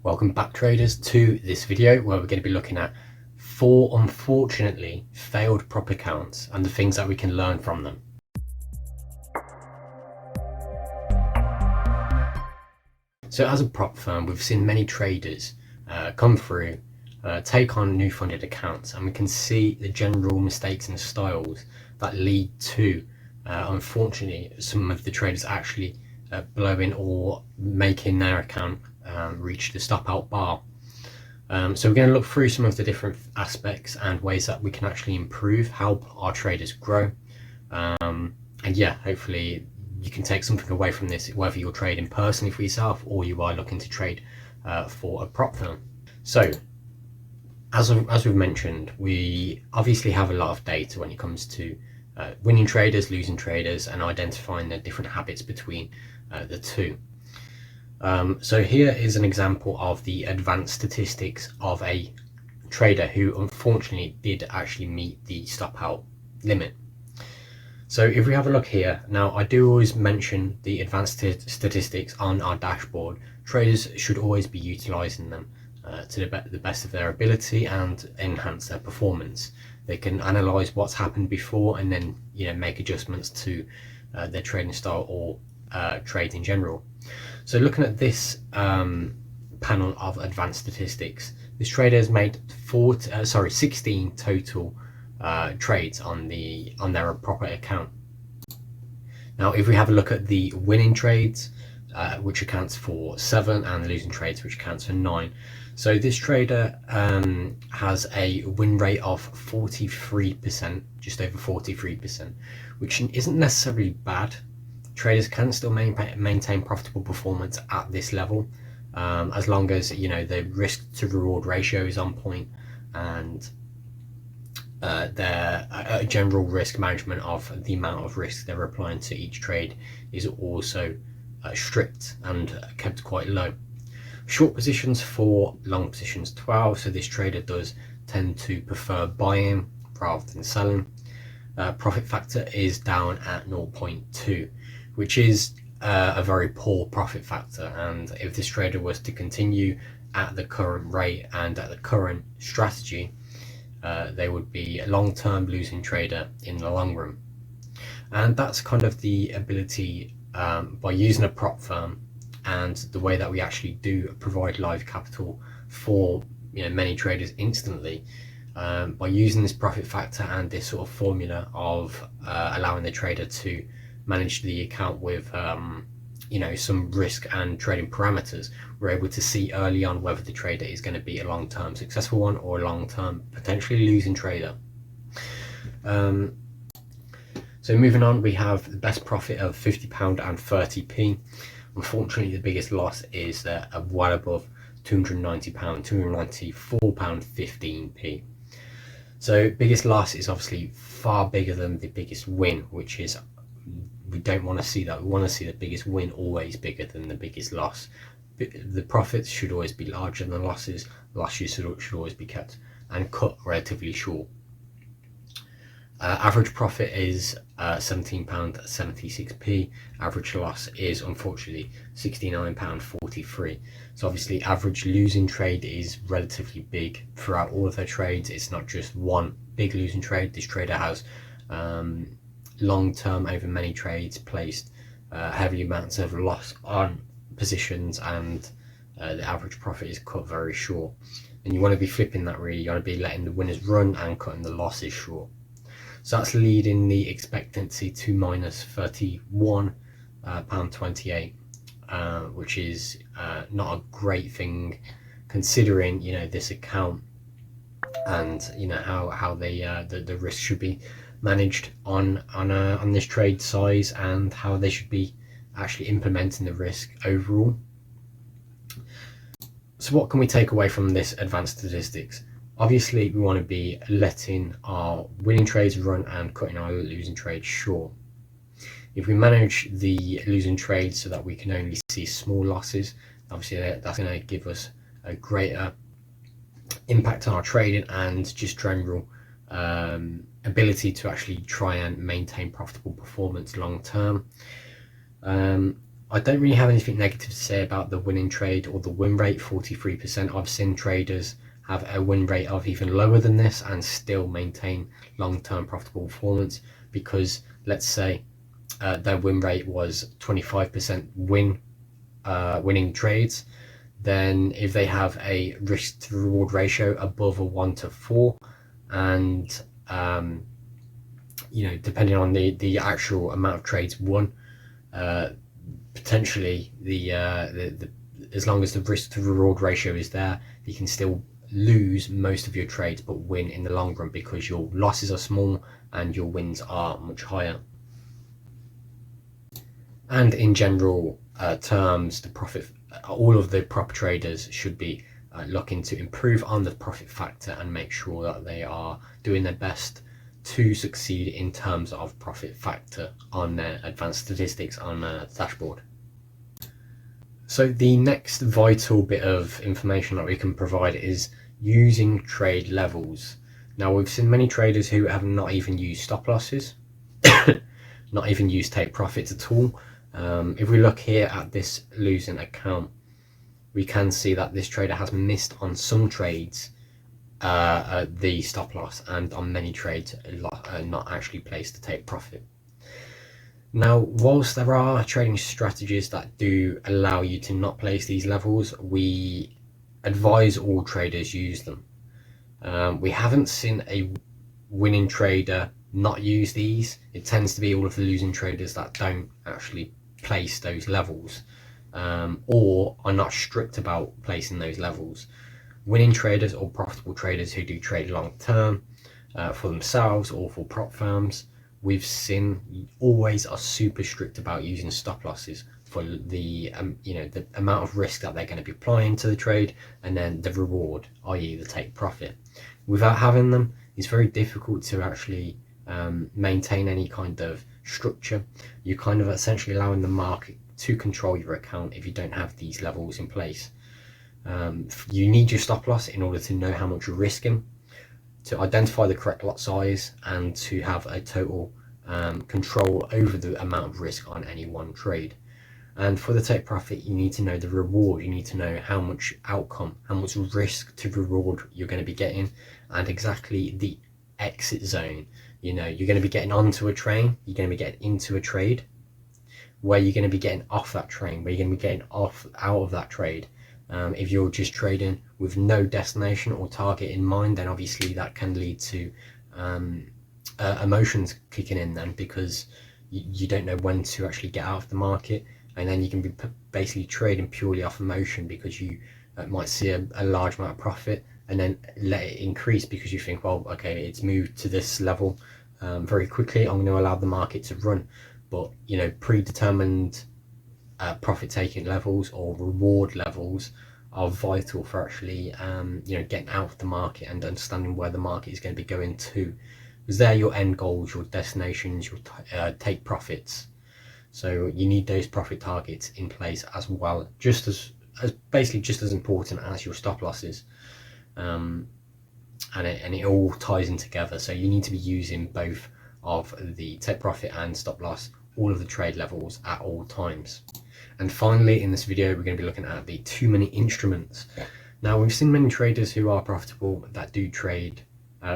Welcome back, traders, to this video where we're going to be looking at 4 unfortunately failed prop accounts and the things that we can learn from them. So as a prop firm, we've seen many traders come through, take on new funded accounts, and we can see the general mistakes and styles that lead to unfortunately some of the traders actually blowing or making their account reach the stop out bar. So we're going to look through some of the different aspects and ways that we can actually improve, help our traders grow, and yeah, hopefully you can take something away from this, whether you're trading personally for yourself or you are looking to trade for a prop firm. So as we've mentioned, we obviously have a lot of data when it comes to winning traders, losing traders, and identifying the different habits between the two. So here is an example of the advanced statistics of a trader who unfortunately did actually meet the stop out limit. So if we have a look here, now I do always mention the advanced statistics on our dashboard. Traders should always be utilizing them to the best of their ability and enhance their performance. They can analyze what's happened before and then make adjustments to their trading style or trade in general. So looking at this panel of advanced statistics, this trader has made 16 total trades on their proper account. Now if we have a look at the winning trades, which accounts for 7, and the losing trades, which accounts for 9. So this trader has a win rate of 43%, just over 43%, which isn't necessarily bad. Traders can still maintain profitable performance at this level, as long as the risk to reward ratio is on point, and their general risk management of the amount of risk they're applying to each trade is also strict and kept quite low. Short positions 4, long positions 12. So this trader does tend to prefer buying rather than selling. Profit factor is down at 0.2, which is a very poor profit factor, and if this trader was to continue at the current rate and at the current strategy, they would be a long-term losing trader in the long run. And that's kind of the ability by using a prop firm and the way that we actually do provide live capital for many traders instantly, by using this profit factor and this sort of formula of allowing the trader to manage the account with some risk and trading parameters. We're able to see early on whether the trader is going to be a long-term successful one or a long-term potentially losing trader. So moving on, we have the best profit of £50 and 30p. Unfortunately, the biggest loss is well above £290, £294, 15p. So biggest loss is obviously far bigger than the biggest win, which is, we don't want to see that. We want to see the biggest win always bigger than the biggest loss. The profits should always be larger than the losses. Losses should always be kept and cut relatively short. Average profit is £17.76p. Average loss is unfortunately £69.43. So obviously average losing trade is relatively big throughout all of their trades. It's not just one big losing trade. This trader has long-term over many trades placed heavy amounts of loss on positions, and the average profit is cut very short. And you want to be flipping that, really. You want to be letting the winners run and cutting the losses short. So that's leading the expectancy to minus £31.28, which is not a great thing considering this account and how the risk should be managed on this trade size, and how they should be actually implementing the risk overall. So what can we take away from this advanced statistics? Obviously we want to be letting our winning trades run and cutting our losing trades short. If we manage the losing trades so that we can only see small losses, obviously that's going to give us a greater impact on our trading and just general ability to actually try and maintain profitable performance long term. I don't really have anything negative to say about the winning trade or the win rate, 43%. I've seen traders have a win rate of even lower than this and still maintain long-term profitable performance, because let's say their win rate was 25% winning trades, then if they have a risk to reward ratio above a 1 to 4, and depending on the actual amount of trades won, potentially the as long as the risk to reward ratio is there, you can still lose most of your trades but win in the long run, because your losses are small and your wins are much higher. And in general terms, the profit, all of the prop traders should be looking to improve on the profit factor and make sure that they are doing their best to succeed in terms of profit factor on their advanced statistics on the dashboard. So the next vital bit of information that we can provide is using trade levels. Now, we've seen many traders who have not even used stop losses, not even used take profits at all. If we look here at this losing account, we can see that this trader has missed on some trades the stop loss, and on many trades not actually placed the take profit. Now, whilst there are trading strategies that do allow you to not place these levels, we advise all traders use them. We haven't seen a winning trader not use these. It tends to be all of the losing traders that don't actually place those levels, or are not strict about placing those levels. Winning traders or profitable traders who do trade long term for themselves or for prop firms, we've seen always are super strict about using stop losses for the the amount of risk that they're going to be applying to the trade, and then the reward, i.e. the take profit. Without having them, it's very difficult to actually maintain any kind of structure. You're kind of essentially allowing the market to control your account if you don't have these levels in place. You need your stop loss in order to know how much you're risking, to identify the correct lot size, and to have a total control over the amount of risk on any one trade. And for the take profit, you need to know the reward. You need to know how much outcome, how much risk to reward you're going to be getting, and exactly the exit zone. You're going to be getting onto a train, you're going to be getting into a trade, where you're going to be getting off that train, where you're going to be getting out of that trade. If you're just trading with no destination or target in mind, then obviously that can lead to emotions kicking in then, because you don't know when to actually get out of the market, and then you can be basically trading purely off emotion, because you might see a large amount of profit and then let it increase because you think, well, okay, it's moved to this level very quickly, I'm going to allow the market to run. But predetermined profit taking levels or reward levels are vital for actually getting out of the market and understanding where the market is going to be going to, because they're your end goals, your destinations, your take profits. So you need those profit targets in place as well, just as basically just as important as your stop losses, and it all ties in together. So you need to be using both of the take profit and stop loss, all of the trade levels at all times. And finally, in this video, we're going to be looking at the 2-minute instruments. Now, we've seen many traders who are profitable that do trade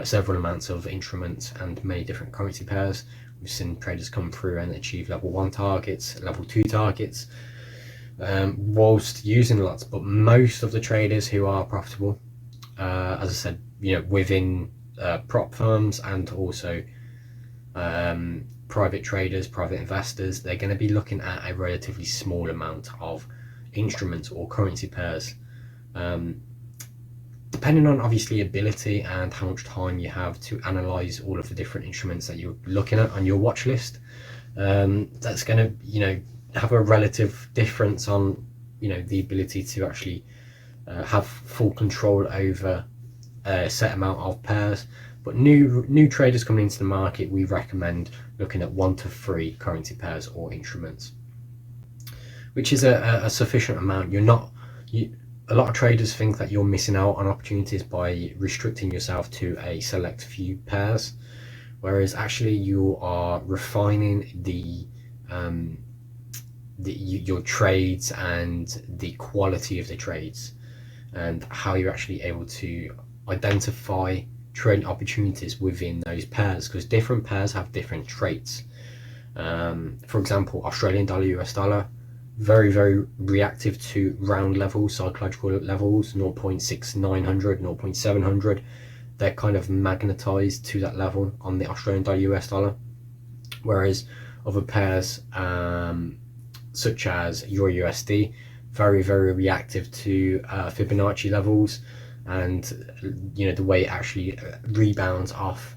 several amounts of instruments and many different currency pairs. We've seen traders come through and achieve level 1 targets, level 2 targets, whilst using lots. But most of the traders who are profitable, as I said, within prop firms and also private traders, private investors, they're going to be looking at a relatively small amount of instruments or currency pairs, depending on obviously ability and how much time you have to analyze all of the different instruments that you're looking at on your watch list. That's going to have a relative difference on the ability to actually have full control over a set amount of pairs. But new traders coming into the market, we recommend looking at 1 to 3 currency pairs or instruments, which is a sufficient amount. A lot of traders think that you're missing out on opportunities by restricting yourself to a select few pairs, whereas actually you are refining your trades and the quality of the trades, and how you're actually able to identify trading opportunities within those pairs, because different pairs have different traits. For example, Australian dollar, US dollar, very, very reactive to round levels, psychological levels, 0.6900, 0.700. They're kind of magnetized to that level on the Australian dollar, US dollar. Whereas other pairs, such as Euro USD, very, very reactive to Fibonacci levels, and the way it actually rebounds off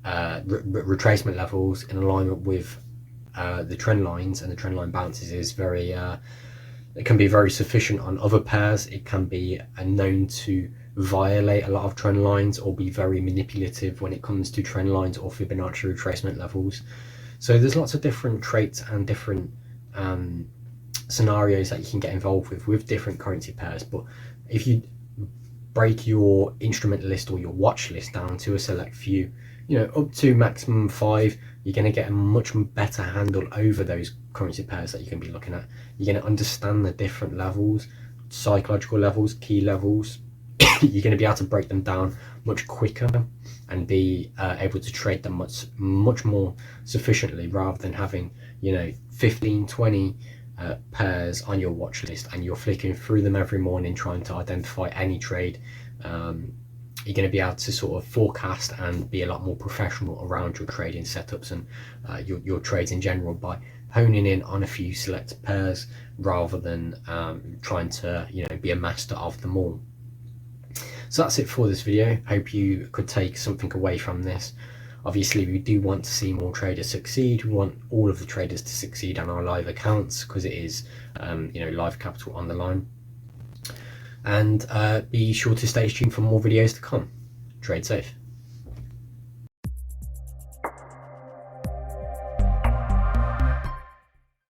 retracement levels in alignment with the trend lines, and the trend line bounces is very it can be very sufficient on other pairs. It can be known to violate a lot of trend lines or be very manipulative when it comes to trend lines or Fibonacci retracement levels. So there's lots of different traits and different scenarios that you can get involved with different currency pairs. But if you break your instrument list or your watch list down to a select few, up to maximum 5, you're going to get a much better handle over those currency pairs that you can be looking at. You're going to understand the different levels, psychological levels, key levels. You're going to be able to break them down much quicker and be able to trade them much more sufficiently, rather than having 15, 20 pairs on your watch list and you're flicking through them every morning trying to identify any trade. You're going to be able to sort of forecast and be a lot more professional around your trading setups and your trades in general by honing in on a few select pairs, rather than trying to be a master of them all. So that's it for this video. Hope you could take something away from this. Obviously, we do want to see more traders succeed. We want all of the traders to succeed on our live accounts, because it is live capital on the line. And be sure to stay tuned for more videos to come. Trade safe.